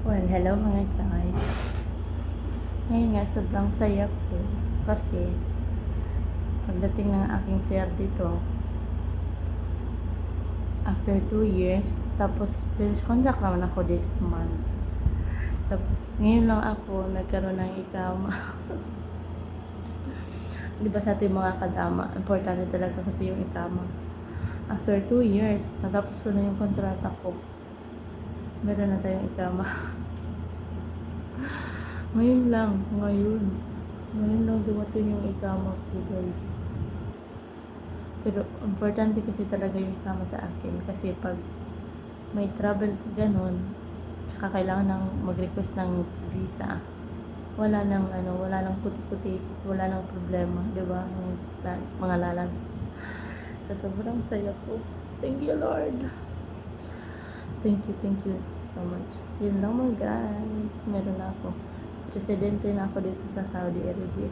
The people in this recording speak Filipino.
Well, hello mga guys. Ngayon nga, sobrang saya ko kasi pagdating ng aking sir dito, after 2 years, tapos finish contract naman ako this month. Tapos ngayon lang ako nagkaroon ng ikama. Di ba sa ating mga kadama, importante talaga kasi yung ikama. After 2 years, natapos ko na yung kontrata ko. Meron na tayong ikama. Ngayon lang dumating yung ikama ko, guys. Pero importante kasi talaga yung ikama sa akin kasi pag may travel ko ganun, tsaka kailangan nang mag-request ng visa, wala nang kuti-kuti, wala nang problema, di ba? Mga lalabs. Sa sobrang saya ko. Thank you, Lord. Thank you so much. Yun lang mga guys. Meron na ako. Presidente na ako dito sa Saudi Arabia.